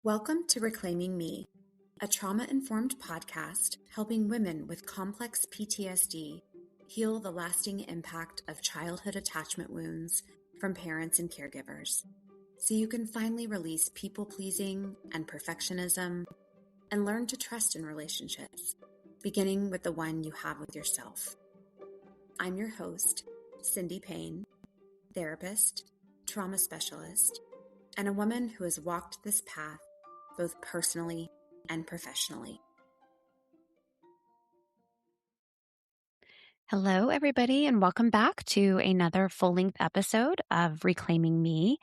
Welcome to Reclaiming Me, a trauma-informed podcast helping women with complex PTSD heal the lasting impact of childhood attachment wounds from parents and caregivers, so you can finally release people-pleasing and perfectionism and learn to trust in relationships, beginning with the one you have with yourself. I'm your host, Cindy Payne, therapist, trauma specialist, and a woman who has walked this path both personally and professionally. Hello, everybody, and welcome back to another full-length episode of Reclaiming Me.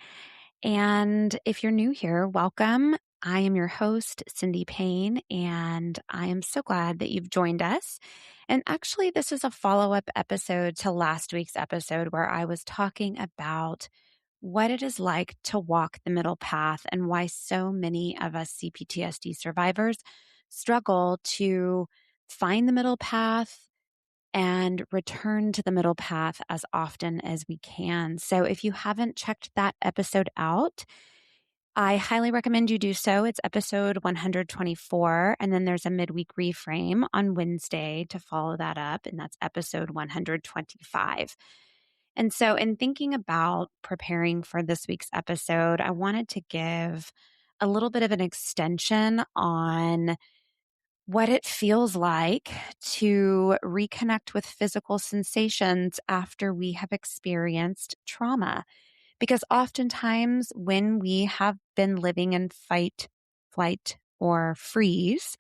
And if you're new here, welcome. I am your host, Cindy Payne, and I am so glad that you've joined us. And actually, this is a follow-up episode to last week's episode where I was talking about what it is like to walk the middle path and why so many of us CPTSD survivors struggle to find the middle path and return to the middle path as often as we can. So if you haven't checked that episode out, I highly recommend you do so. It's episode 124, and then there's a midweek reframe on Wednesday to follow that up, and that's episode 125. And so in thinking about preparing for this week's episode, I wanted to give a little bit of an extension on what it feels like to reconnect with physical sensations after we have experienced trauma. Because oftentimes when we have been living in fight, flight, or freeze,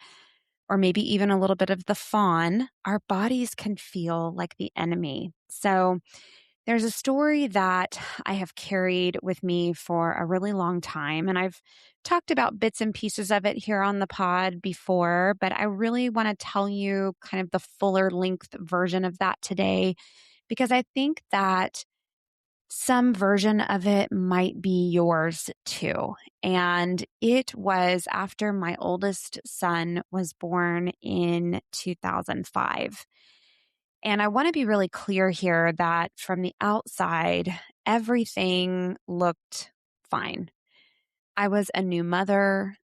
or maybe even a little bit of the fawn, our bodies can feel like the enemy. So there's a story that I have carried with me for a really long time, and I've talked about bits and pieces of it here on the pod before, but I really want to tell you kind of the fuller length version of that today, because I think that some version of it might be yours too. And it was after my oldest son was born in 2005. And I want to be really clear here that from the outside, everything looked fine. I was a new mother.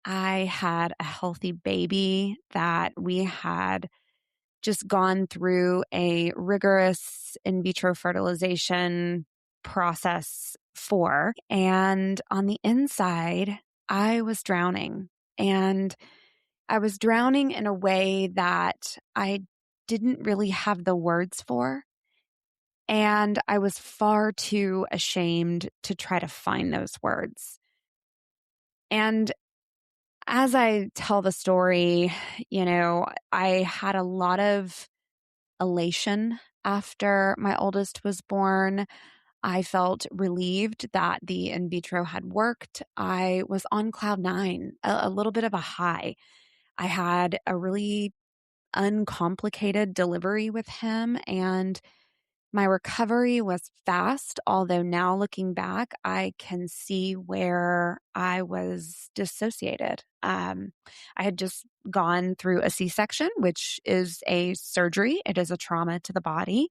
I had a healthy baby that we had just gone through a rigorous in vitro fertilization process for. And on the inside, I was drowning. And I was drowning in a way that I didn't really have the words for. And I was far too ashamed to try to find those words. And as I tell the story, I had a lot of elation after my oldest was born. I felt relieved that the in vitro had worked. I was on cloud nine, a little bit of a high. I had a really uncomplicated delivery with him, and my recovery was fast, although now looking back, I can see where I was dissociated. I had just gone through a C-section, which is a surgery. It is a trauma to the body.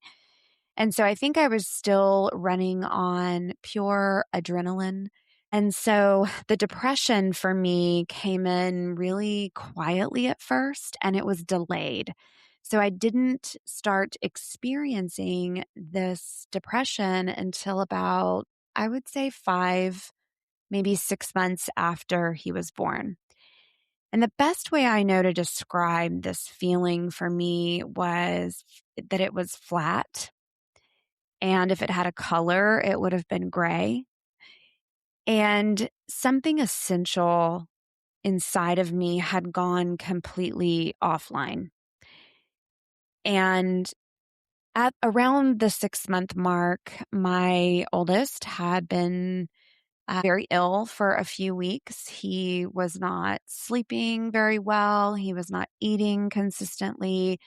And so I think I was still running on pure adrenaline. And so the depression for me came in really quietly at first, and it was delayed. So I didn't start experiencing this depression until about, I would say 5, maybe 6 months after he was born. And the best way I know to describe this feeling for me was that it was flat. And if it had a color, it would have been gray. And something essential inside of me had gone completely offline. And at around the 6-month mark, my oldest had been very ill for a few weeks. He was not sleeping very well. He was not eating consistently.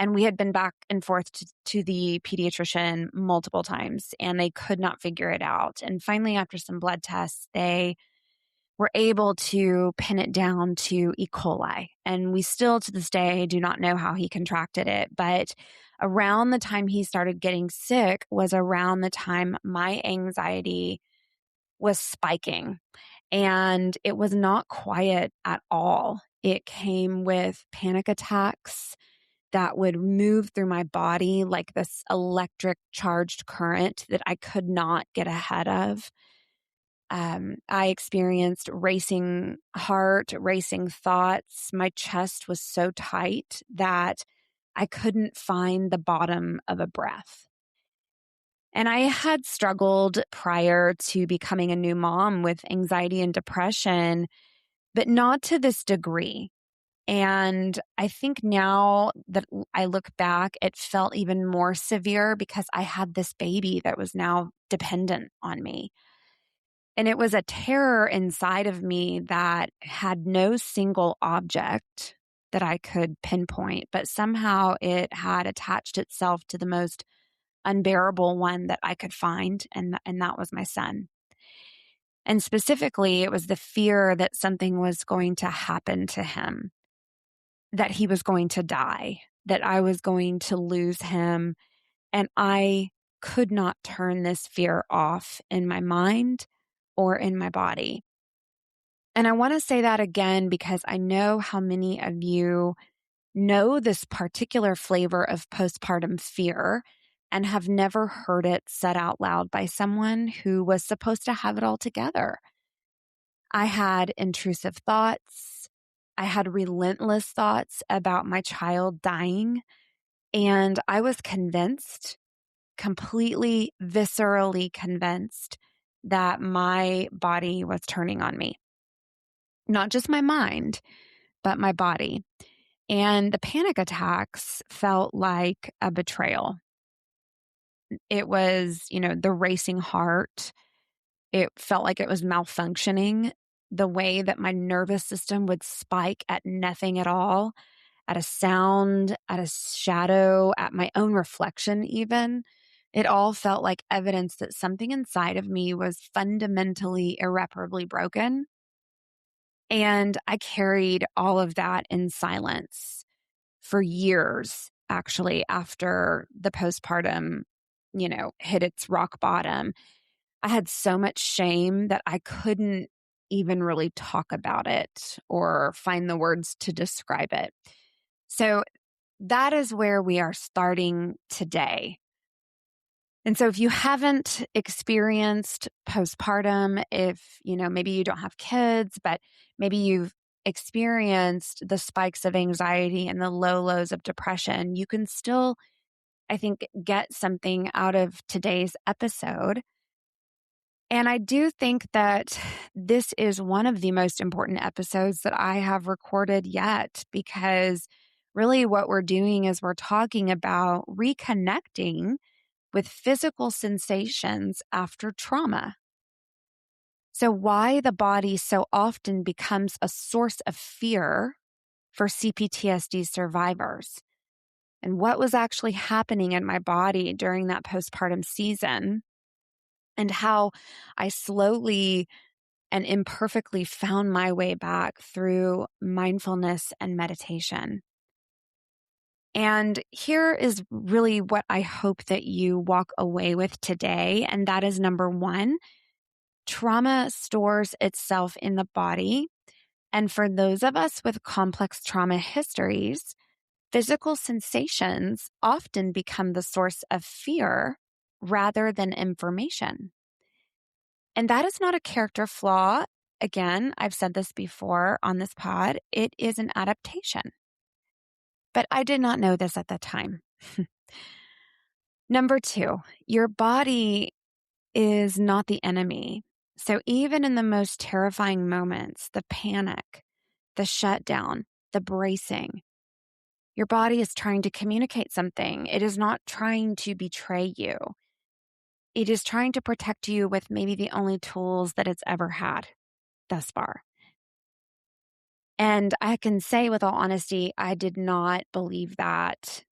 And we had been back and forth to the pediatrician multiple times, and they could not figure it out. And finally, after some blood tests, they were able to pin it down to E. coli. And we still, to this day, do not know how he contracted it. But around the time he started getting sick was around the time my anxiety was spiking. And it was not quiet at all. It came with panic attacks that would move through my body like this electric charged current that I could not get ahead of. I experienced racing heart, racing thoughts. My chest was so tight that I couldn't find the bottom of a breath. And I had struggled prior to becoming a new mom with anxiety and depression, but not to this degree. And I think now that I look back, it felt even more severe because I had this baby that was now dependent on me. And it was a terror inside of me that had no single object that I could pinpoint, but somehow it had attached itself to the most unbearable one that I could find, and that was my son. And specifically, it was the fear that something was going to happen to him, that he was going to die, that I was going to lose him. And I could not turn this fear off in my mind or in my body. And I want to say that again because I know how many of you know this particular flavor of postpartum fear and have never heard it said out loud by someone who was supposed to have it all together. I had intrusive thoughts. I had relentless thoughts about my child dying. And I was convinced, completely viscerally convinced, that my body was turning on me. Not just my mind, but my body. And the panic attacks felt like a betrayal. It was, the racing heart. It felt like it was malfunctioning. The way that my nervous system would spike at nothing at all, at a sound, at a shadow, at my own reflection, even. It all felt like evidence that something inside of me was fundamentally, irreparably broken. And I carried all of that in silence for years, actually, after the postpartum, hit its rock bottom. I had so much shame that I couldn't even really talk about it or find the words to describe it. So that is where we are starting today. And so if you haven't experienced postpartum, if, maybe you don't have kids, but maybe you've experienced the spikes of anxiety and the low lows of depression, you can still, I think, get something out of today's episode. And I do think that this is one of the most important episodes that I have recorded yet, because really what we're doing is we're talking about reconnecting with physical sensations after trauma. So why the body so often becomes a source of fear for CPTSD survivors, and what was actually happening in my body during that postpartum season, and how I slowly and imperfectly found my way back through mindfulness and meditation. And here is really what I hope that you walk away with today. And that is number one, trauma stores itself in the body. And for those of us with complex trauma histories, physical sensations often become the source of fear rather than information. And that is not a character flaw. Again, I've said this before on this pod, it is an adaptation. But I did not know this at the time. Number two, your body is not the enemy. So even in the most terrifying moments, the panic, the shutdown, the bracing, your body is trying to communicate something. It is not trying to betray you. It is trying to protect you with maybe the only tools that it's ever had thus far. And I can say with all honesty, I did not believe that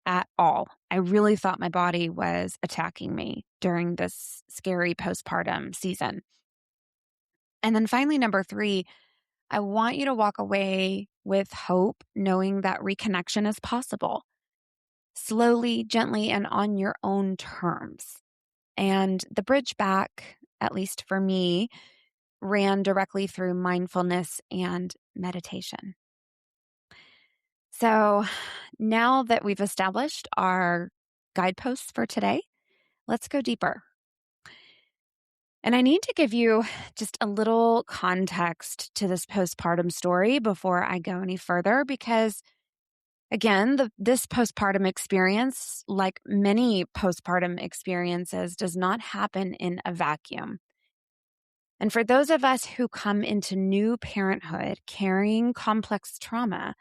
at all. I really thought my body was attacking me during this scary postpartum season. And then finally, number three, I want you to walk away with hope, knowing that reconnection is possible, slowly, gently, and on your own terms. And the bridge back, at least for me, ran directly through mindfulness and meditation. So now that we've established our guideposts for today, let's go deeper. And I need to give you just a little context to this postpartum story before I go any further, because again, this postpartum experience, like many postpartum experiences, does not happen in a vacuum. And for those of us who come into new parenthood carrying complex trauma,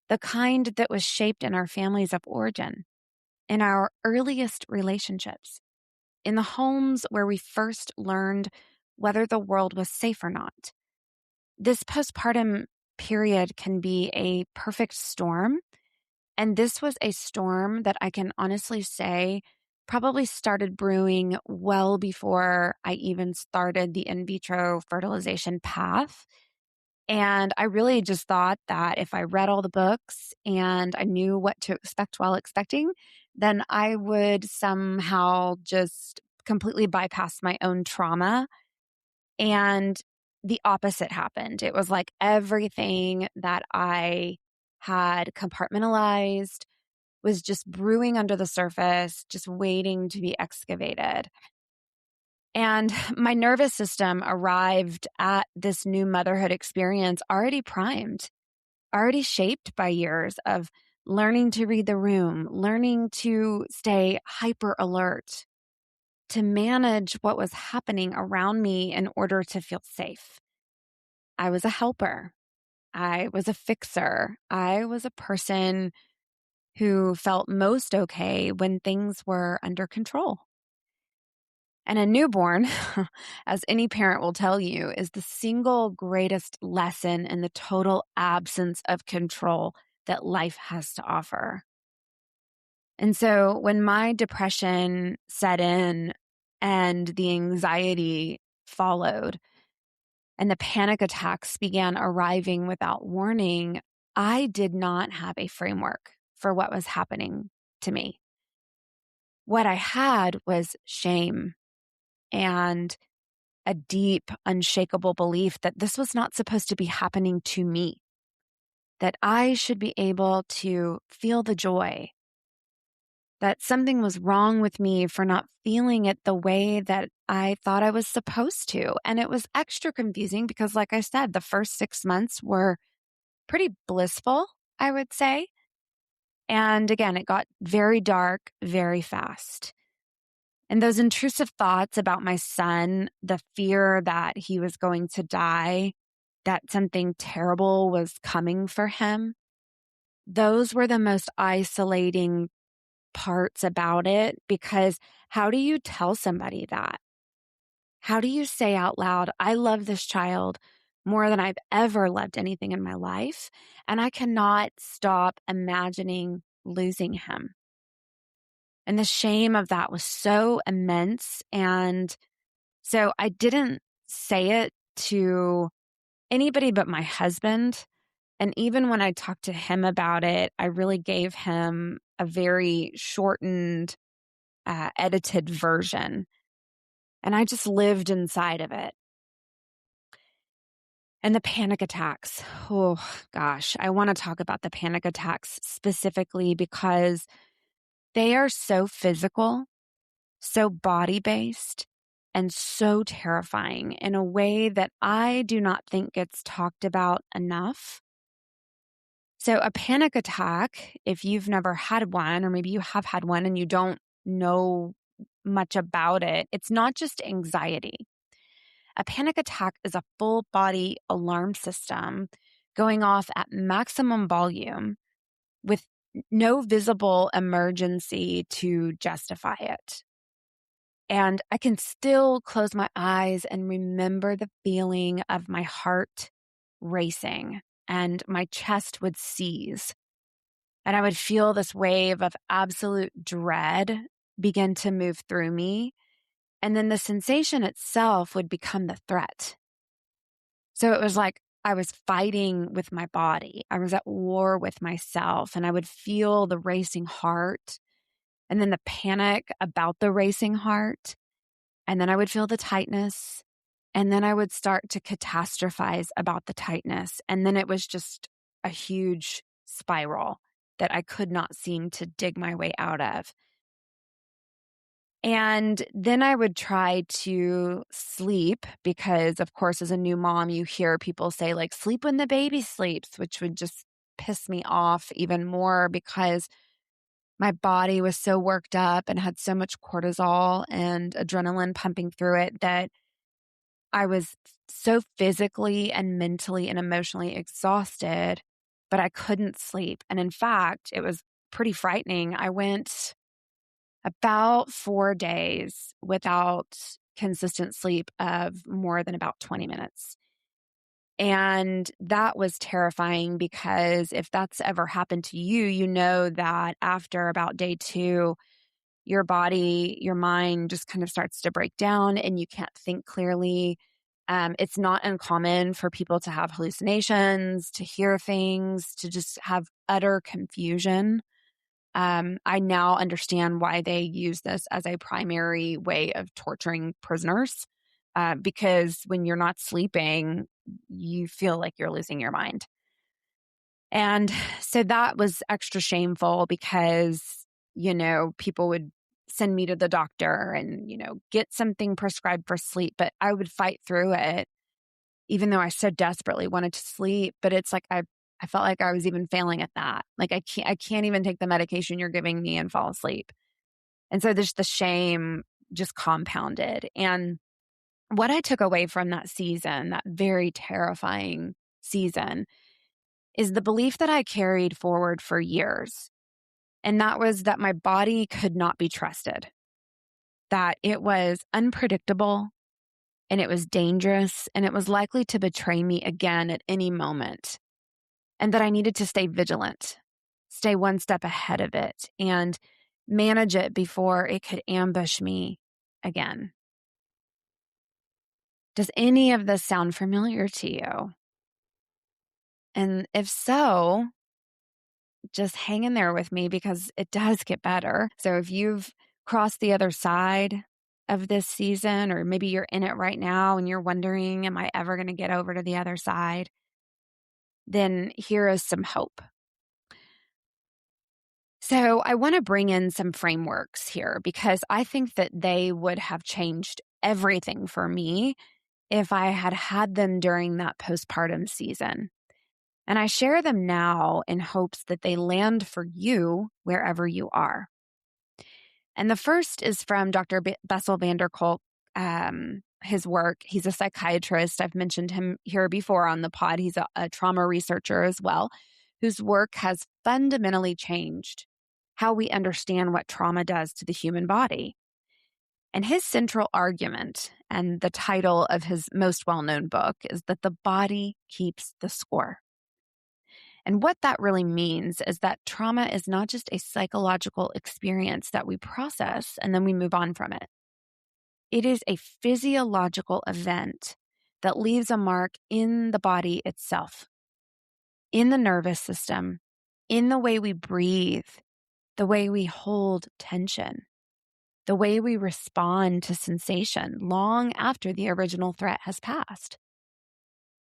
the kind that was shaped in our families of origin, in our earliest relationships, in the homes where we first learned whether the world was safe or not, this postpartum period can be a perfect storm. And this was a storm that I can honestly say probably started brewing well before I even started the in vitro fertilization path. And I really just thought that if I read all the books and I knew what to expect while expecting, then I would somehow just completely bypass my own trauma. And the opposite happened. It was like everything that I had compartmentalized was just brewing under the surface, just waiting to be excavated. And my nervous system arrived at this new motherhood experience already primed, already shaped by years of learning to read the room, learning to stay hyper alert, to manage what was happening around me in order to feel safe. I was a helper. I was a fixer. I was a person who felt most okay when things were under control. And a newborn, as any parent will tell you, is the single greatest lesson in the total absence of control that life has to offer. And so when my depression set in and the anxiety followed and the panic attacks began arriving without warning, I did not have a framework for what was happening to me. What I had was shame and a deep, unshakable belief that this was not supposed to be happening to me, that I should be able to feel the joy, that something was wrong with me for not feeling it the way that I thought I was supposed to. And it was extra confusing because, like I said, the first 6 months were pretty blissful, I would say. And again, it got very dark very fast. And those intrusive thoughts about my son, the fear that he was going to die, that something terrible was coming for him, those were the most isolating parts about it, because how do you tell somebody that? How do you say out loud, I love this child more than I've ever loved anything in my life, and I cannot stop imagining losing him? And the shame of that was so immense. And so I didn't say it to anybody but my husband. And even when I talked to him about it, I really gave him a very shortened, edited version. And I just lived inside of it. And the panic attacks. Oh, gosh. I want to talk about the panic attacks specifically because they are so physical, so body-based, and so terrifying in a way that I do not think gets talked about enough. So a panic attack, if you've never had one, or maybe you have had one and you don't know much about it, it's not just anxiety. A panic attack is a full body alarm system going off at maximum volume with no visible emergency to justify it. And I can still close my eyes and remember the feeling of my heart racing and my chest would seize. And I would feel this wave of absolute dread begin to move through me. And then the sensation itself would become the threat. So it was like I was fighting with my body. I was at war with myself, and I would feel the racing heart and then the panic about the racing heart. And then I would feel the tightness And then I would start to catastrophize about the tightness. And then it was just a huge spiral that I could not seem to dig my way out of. And then I would try to sleep because, of course, as a new mom, you hear people say, like, sleep when the baby sleeps, which would just piss me off even more because my body was so worked up and had so much cortisol and adrenaline pumping through it that I was so physically and mentally and emotionally exhausted, but I couldn't sleep. And in fact, it was pretty frightening. I went about 4 days without consistent sleep of more than about 20 minutes. And that was terrifying because if that's ever happened to you, you know that after about day 2, your body, your mind just kind of starts to break down and you can't think clearly. It's not uncommon for people to have hallucinations, to hear things, to just have utter confusion. I now understand why they use this as a primary way of torturing prisoners, because when you're not sleeping, you feel like you're losing your mind. And so that was extra shameful because, people would send me to the doctor and, get something prescribed for sleep, but I would fight through it, even though I so desperately wanted to sleep. But it's like I felt like I was even failing at that. Like I can't even take the medication you're giving me and fall asleep. And so there's the shame just compounded. And what I took away from that season, that very terrifying season, is the belief that I carried forward for years. And that was that my body could not be trusted, that it was unpredictable and it was dangerous and it was likely to betray me again at any moment. And that I needed to stay vigilant, stay one step ahead of it, and manage it before it could ambush me again. Does any of this sound familiar to you? And if so, just hang in there with me because it does get better. So if you've crossed the other side of this season, or maybe you're in it right now and you're wondering, am I ever going to get over to the other side? Then here is some hope. So I want to bring in some frameworks here because I think that they would have changed everything for me if I had had them during that postpartum season. And I share them now in hopes that they land for you wherever you are. And the first is from Dr. Bessel van der Kolk, his work. He's a psychiatrist. I've mentioned him here before on the pod. He's a trauma researcher as well, whose work has fundamentally changed how we understand what trauma does to the human body. And his central argument, and the title of his most well-known book, is that the body keeps the score. And what that really means is that trauma is not just a psychological experience that we process and then we move on from it. It is a physiological event that leaves a mark in the body itself, in the nervous system, in the way we breathe, the way we hold tension, the way we respond to sensation long after the original threat has passed.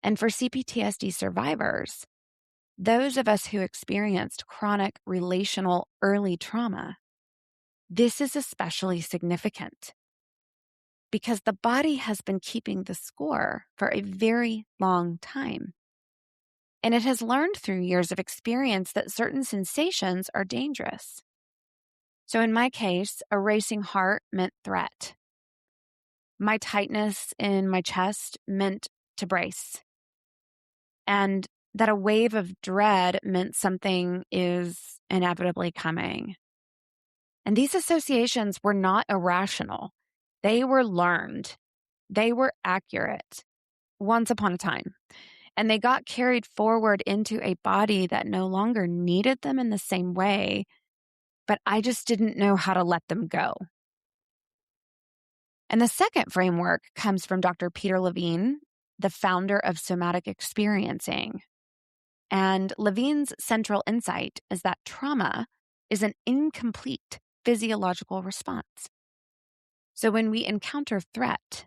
And for CPTSD survivors, those of us who experienced chronic relational early trauma, this is especially significant because the body has been keeping the score for a very long time. And it has learned through years of experience that certain sensations are dangerous. So in my case, a racing heart meant threat. My tightness in my chest meant to brace. And that a wave of dread meant something is inevitably coming. And these associations were not irrational. They were learned. They were accurate once upon a time. And they got carried forward into a body that no longer needed them in the same way, but I just didn't know how to let them go. And the second framework comes from Dr. Peter Levine, the founder of somatic experiencing. And Levine's central insight is that trauma is an incomplete physiological response. So when we encounter threat,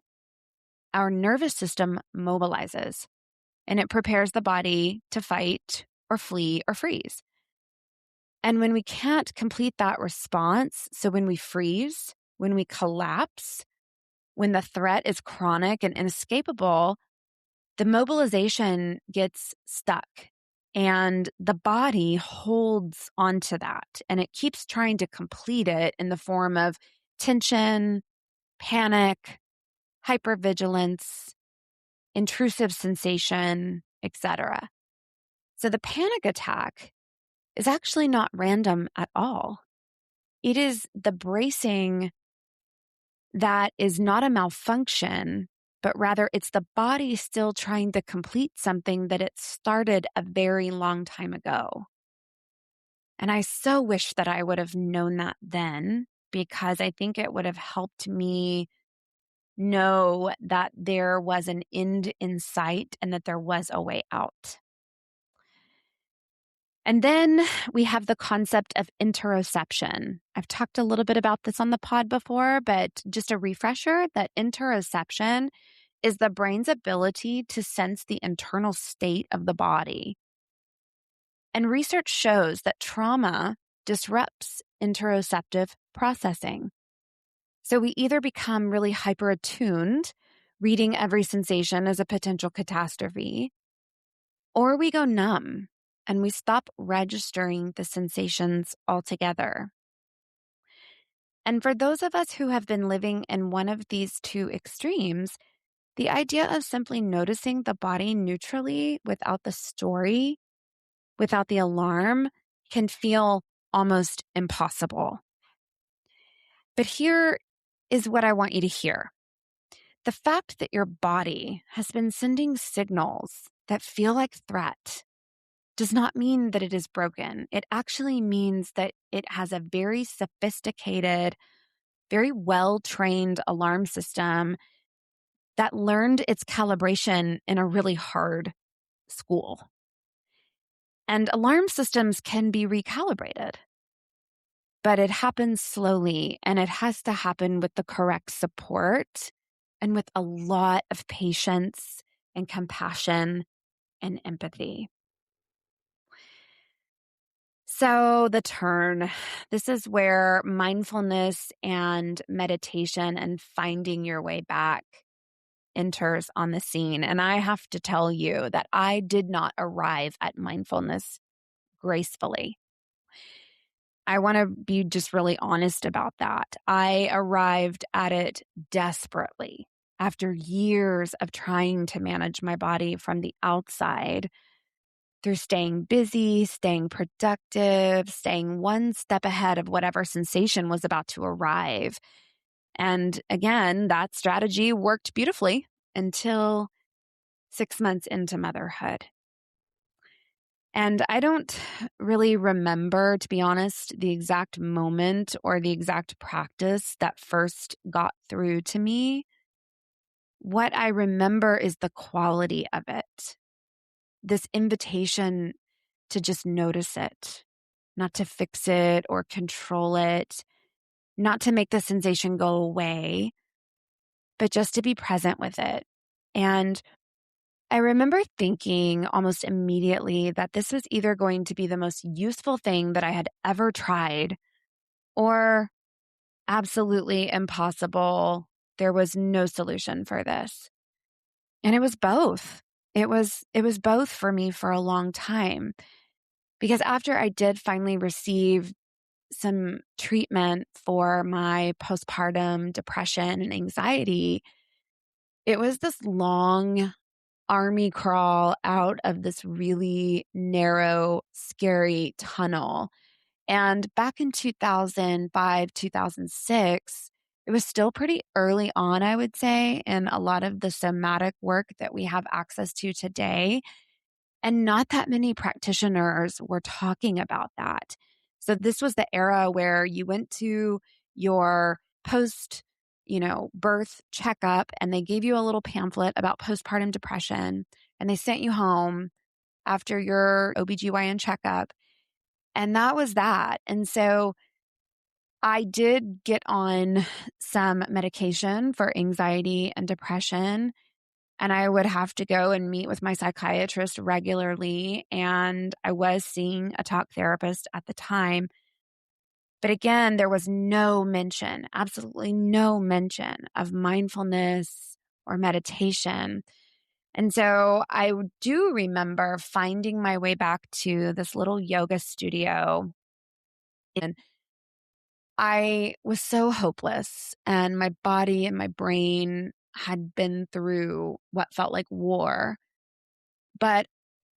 our nervous system mobilizes and it prepares the body to fight or flee or freeze. And when we can't complete that response, so when we freeze, when we collapse, when the threat is chronic and inescapable, the mobilization gets stuck and the body holds onto that and it keeps trying to complete it in the form of tension, panic, hypervigilance, intrusive sensation, etc. So the panic attack is actually not random at all. It is the bracing that is not a malfunction, but rather it's the body still trying to complete something that it started a very long time ago. And I so wish that I would have known that then, because I think it would have helped me know that there was an end in sight and that there was a way out. And then we have the concept of interoception. I've talked a little bit about this on the pod before, but just a refresher that interoception is the brain's ability to sense the internal state of the body. And research shows that trauma disrupts interoceptive processing. So we either become really hyper attuned, reading every sensation as a potential catastrophe, or we go numb and we stop registering the sensations altogether. And for those of us who have been living in one of these two extremes, the idea of simply noticing the body neutrally without the story, without the alarm, can feel almost impossible. But here is what I want you to hear. The fact that your body has been sending signals that feel like threat does not mean that it is broken. It actually means that it has a very sophisticated, very well-trained alarm system that learned its calibration in a really hard school. And alarm systems can be recalibrated, but it happens slowly and it has to happen with the correct support and with a lot of patience and compassion and empathy. So the turn, this is where mindfulness and meditation and finding your way back enters on the scene. And I have to tell you that I did not arrive at mindfulness gracefully. I want to be just really honest about that. I arrived at it desperately after years of trying to manage my body from the outside through staying busy, staying productive, staying one step ahead of whatever sensation was about to arrive. And again, that strategy worked beautifully until 6 months into motherhood. And I don't really remember, to be honest, the exact moment or the exact practice that first got through to me. What I remember is the quality of it. This invitation to just notice it, not to fix it or control it, not to make the sensation go away, but just to be present with it. And I remember thinking almost immediately that this was either going to be the most useful thing that I had ever tried or absolutely impossible. There was no solution for this. And it was both. It was both for me for a long time. Because after I did finally receive some treatment for my postpartum depression and anxiety, it was this long army crawl out of this really narrow, scary tunnel. And back in 2005, 2006, it was still pretty early on, I would say, in a lot of the somatic work that we have access to today. And not that many practitioners were talking about that. So this was the era where you went to your birth checkup and they gave you a little pamphlet about postpartum depression and they sent you home after your OBGYN checkup. And that was that. And so I did get on some medication for anxiety and depression. And I would have to go and meet with my psychiatrist regularly. And I was seeing a talk therapist at the time. But again, there was no mention, absolutely no mention of mindfulness or meditation. And so I do remember finding my way back to this little yoga studio. And I was so hopeless, and my body and my brain had been through what felt like war. But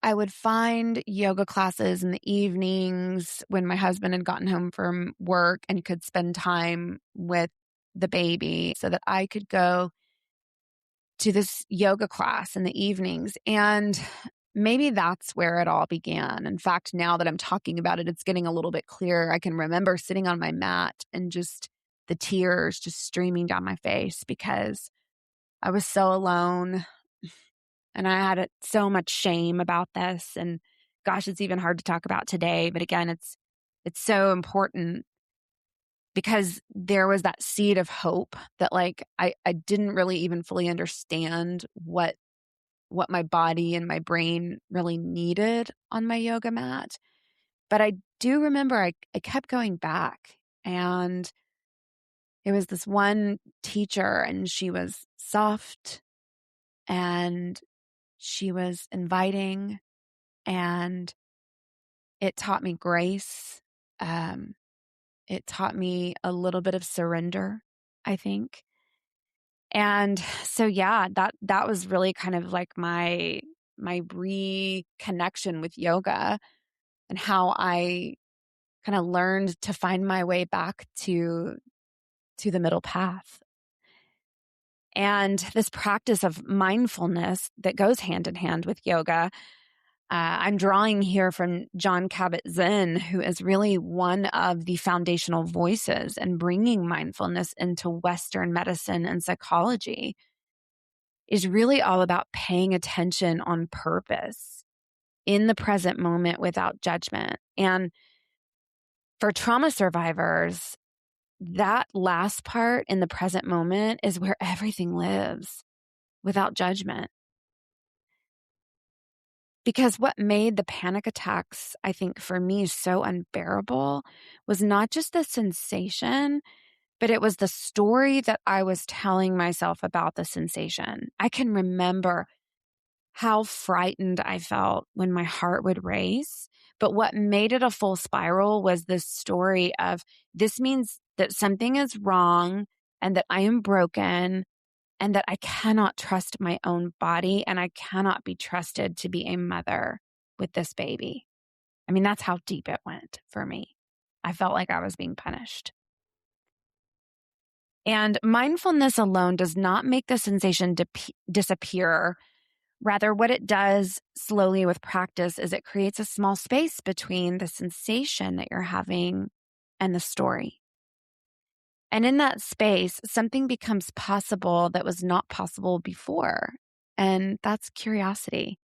I would find yoga classes in the evenings when my husband had gotten home from work and could spend time with the baby so that I could go to this yoga class in the evenings. And maybe that's where it all began. In fact, now that I'm talking about it, it's getting a little bit clearer. I can remember sitting on my mat and just the tears just streaming down my face because I was so alone. And I had so much shame about this. And gosh, it's even hard to talk about today. But again, it's so important because there was that seed of hope that like I didn't really even fully understand what my body and my brain really needed on my yoga mat. But I do remember I kept going back, and it was this one teacher, and she was soft and she was inviting, and it taught me grace. It taught me a little bit of surrender, I think. And so, yeah, that was really kind of like my reconnection with yoga and how I kind of learned to find my way back to the middle path. And this practice of mindfulness that goes hand in hand with yoga, I'm drawing here from Jon Kabat-Zinn, who is really one of the foundational voices in bringing mindfulness into Western medicine and psychology, is really all about paying attention on purpose in the present moment without judgment. And for trauma survivors, that last part in the present moment is where everything lives without judgment. Because what made the panic attacks, I think, for me so unbearable was not just the sensation, but it was the story that I was telling myself about the sensation. I can remember how frightened I felt when my heart would race. But what made it a full spiral was this story of this means that something is wrong and that I am broken and that I cannot trust my own body and I cannot be trusted to be a mother with this baby. I mean, that's how deep it went for me. I felt like I was being punished. And mindfulness alone does not make the sensation disappear. Rather, what it does slowly with practice is it creates a small space between the sensation that you're having and the story. And in that space, something becomes possible that was not possible before. And that's curiosity.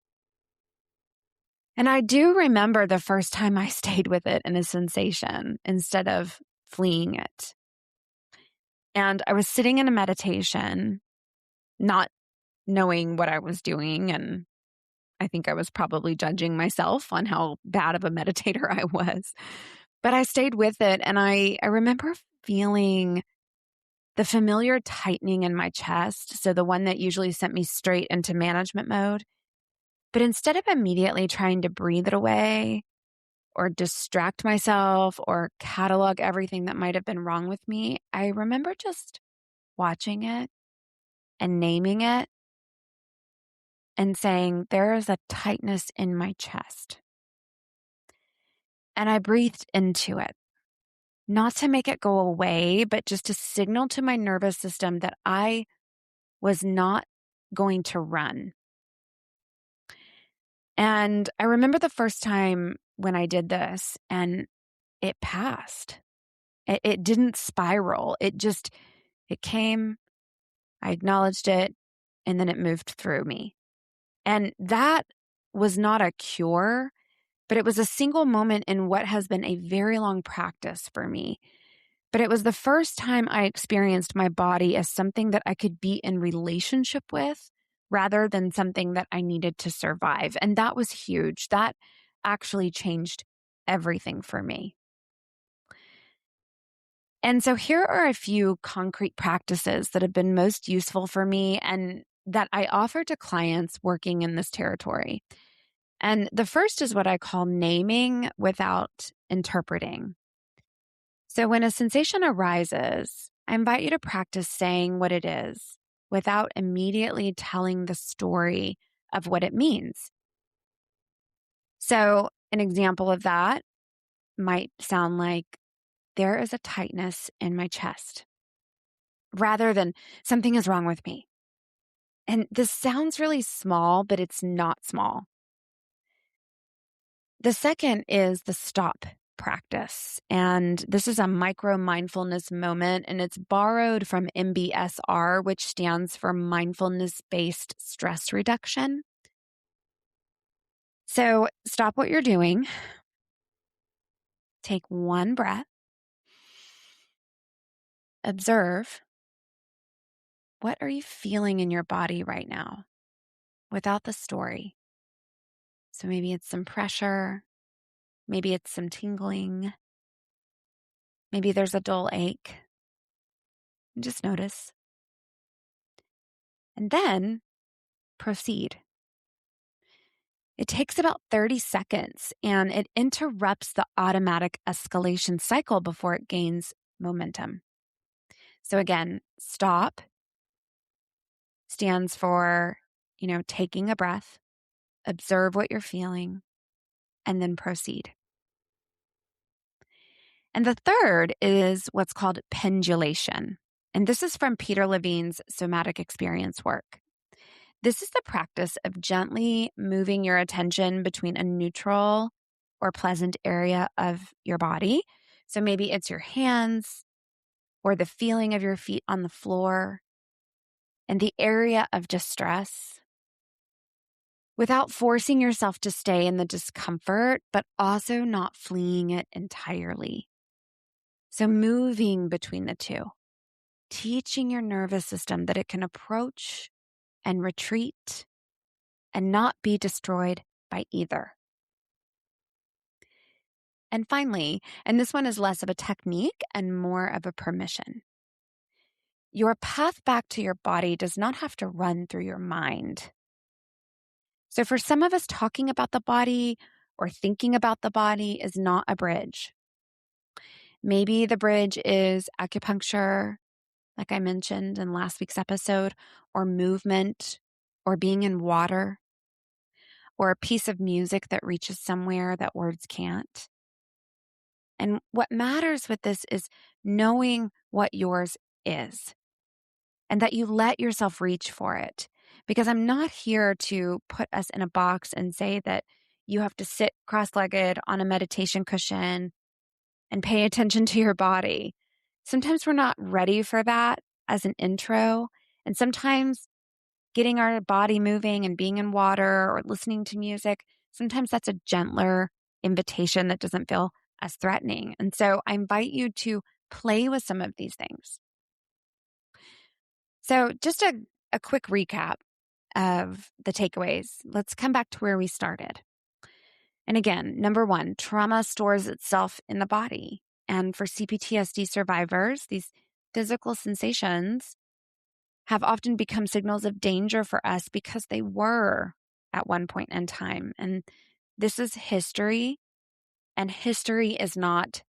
And I do remember the first time I stayed with it in a sensation instead of fleeing it. And I was sitting in a meditation, not knowing what I was doing. And I think I was probably judging myself on how bad of a meditator I was. But I stayed with it. And I remember feeling the familiar tightening in my chest. So the one that usually sent me straight into management mode. But instead of immediately trying to breathe it away or distract myself or catalog everything that might have been wrong with me, I remember just watching it and naming it and saying, there is a tightness in my chest. And I breathed into it, not to make it go away, but just to signal to my nervous system that I was not going to run. And I remember the first time when I did this and it passed. It didn't spiral. It came, I acknowledged it, and then it moved through me. And that was not a cure, but it was a single moment in what has been a very long practice for me. But it was the first time I experienced my body as something that I could be in relationship with rather than something that I needed to survive. And that was huge. That actually changed everything for me. And so here are a few concrete practices that have been most useful for me and that I offer to clients working in this territory. And the first is what I call naming without interpreting. So when a sensation arises, I invite you to practice saying what it is without immediately telling the story of what it means. So an example of that might sound like, there is a tightness in my chest, rather than something is wrong with me. And this sounds really small, but it's not small. The second is the stop practice. And this is a micro mindfulness moment, and it's borrowed from MBSR, which stands for mindfulness-based stress reduction. So stop what you're doing. Take one breath. Observe. What are you feeling in your body right now without the story? So maybe it's some pressure. Maybe it's some tingling. Maybe there's a dull ache. Just notice. And then proceed. It takes about 30 seconds and it interrupts the automatic escalation cycle before it gains momentum. So again, stop stands for, taking a breath, observe what you're feeling, and then proceed. And the third is what's called pendulation. And this is from Peter Levine's somatic experience work. This is the practice of gently moving your attention between a neutral or pleasant area of your body. So maybe it's your hands or the feeling of your feet on the floor and the area of distress, without forcing yourself to stay in the discomfort, but also not fleeing it entirely. So moving between the two, teaching your nervous system that it can approach and retreat and not be destroyed by either. And finally, and this one is less of a technique and more of a permission. Your path back to your body does not have to run through your mind. So for some of us, talking about the body or thinking about the body is not a bridge. Maybe the bridge is acupuncture, like I mentioned in last week's episode, or movement, or being in water, or a piece of music that reaches somewhere that words can't. And what matters with this is knowing what yours is and that you let yourself reach for it. Because I'm not here to put us in a box and say that you have to sit cross-legged on a meditation cushion and pay attention to your body. Sometimes we're not ready for that as an intro. And sometimes getting our body moving and being in water or listening to music, sometimes that's a gentler invitation that doesn't feel as threatening. And so I invite you to play with some of these things. So just a quick recap of the takeaways. Let's come back to where we started. And again, number one, trauma stores itself in the body. And for CPTSD survivors, these physical sensations have often become signals of danger for us because they were at one point in time. And this is history, and history is not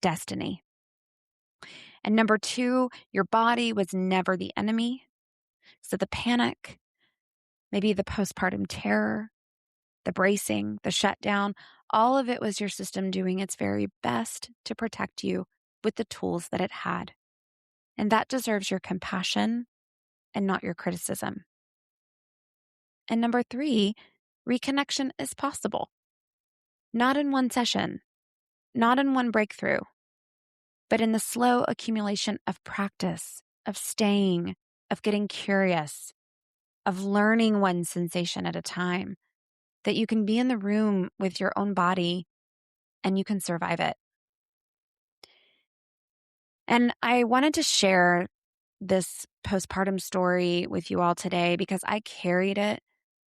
destiny. And number two, your body was never the enemy. So the panic, maybe the postpartum terror, the bracing, the shutdown, all of it was your system doing its very best to protect you with the tools that it had. And that deserves your compassion and not your criticism. And number three, reconnection is possible. Not in one session, not in one breakthrough, but in the slow accumulation of practice, of staying, of getting curious, of learning one sensation at a time, that you can be in the room with your own body and you can survive it. And I wanted to share this postpartum story with you all today because I carried it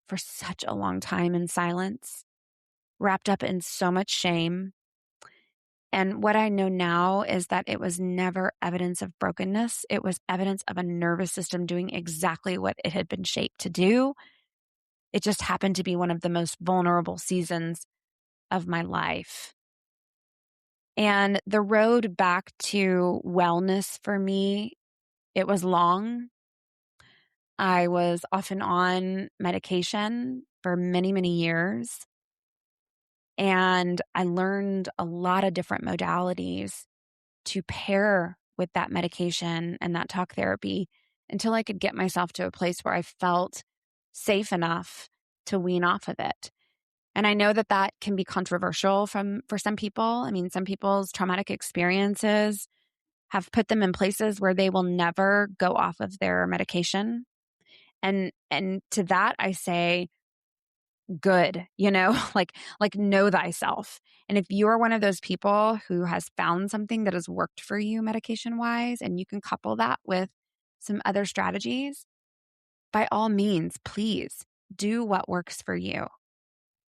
for such a long time in silence, wrapped up in so much shame. And what I know now is that it was never evidence of brokenness. It was evidence of a nervous system doing exactly what it had been shaped to do. It just happened to be one of the most vulnerable seasons of my life. And the road back to wellness for me, it was long. I was often on medication for many, many years. And I learned a lot of different modalities to pair with that medication and that talk therapy until I could get myself to a place where I felt safe enough to wean off of it. And I know that that can be controversial for some people. I mean, some people's traumatic experiences have put them in places where they will never go off of their medication. And to that I say, good, like know thyself. And if you're one of those people who has found something that has worked for you medication wise, and you can couple that with some other strategies, by all means, please do what works for you.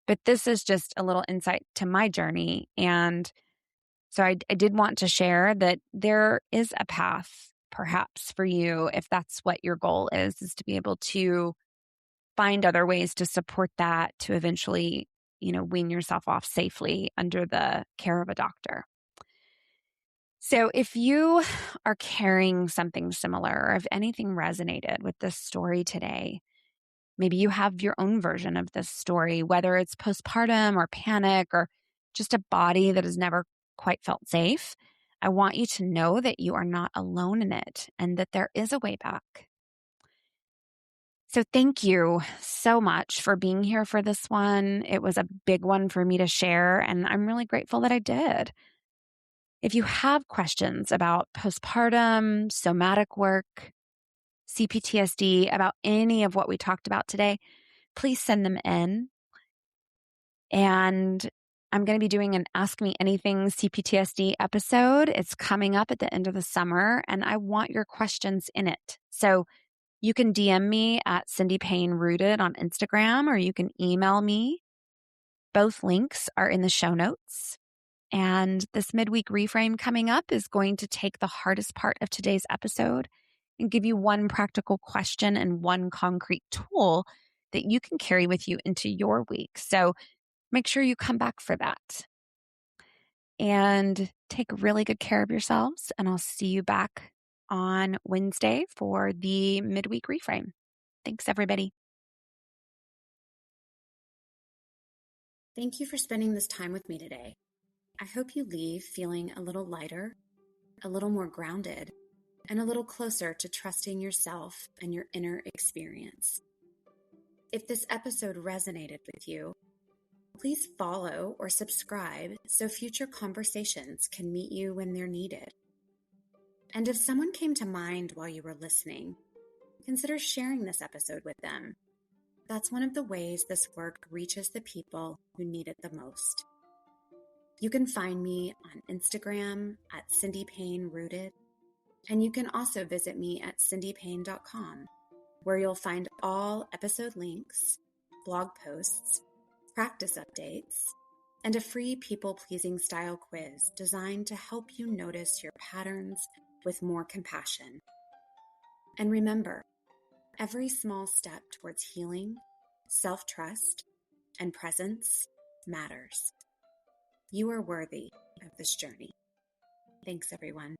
But this is just a little insight to my journey. And so I did want to share that there is a path perhaps for you if that's what your goal is to be able to find other ways to support that to eventually, wean yourself off safely under the care of a doctor. So if you are carrying something similar, or if anything resonated with this story today, maybe you have your own version of this story, whether it's postpartum or panic or just a body that has never quite felt safe. I want you to know that you are not alone in it and that there is a way back. So thank you so much for being here for this one. It was a big one for me to share, and I'm really grateful that I did. If you have questions about postpartum, somatic work, CPTSD, about any of what we talked about today, please send them in. And I'm going to be doing an Ask Me Anything CPTSD episode. It's coming up at the end of the summer, and I want your questions in it. So you can DM me at Cindy Payne Rooted on Instagram, or you can email me. Both links are in the show notes. And this midweek reframe coming up is going to take the hardest part of today's episode and give you one practical question and one concrete tool that you can carry with you into your week. So make sure you come back for that. And take really good care of yourselves. And I'll see you back on Wednesday for the midweek reframe. Thanks, everybody. Thank you for spending this time with me today. I hope you leave feeling a little lighter, a little more grounded, and a little closer to trusting yourself and your inner experience. If this episode resonated with you, please follow or subscribe so future conversations can meet you when they're needed. And if someone came to mind while you were listening, consider sharing this episode with them. That's one of the ways this work reaches the people who need it the most. You can find me on Instagram at Cindy Payne Rooted, and you can also visit me at cindypayne.com, where you'll find all episode links, blog posts, practice updates, and a free people-pleasing style quiz designed to help you notice your patterns with more compassion. And remember, every small step towards healing, self-trust, and presence matters. You are worthy of this journey. Thanks, everyone.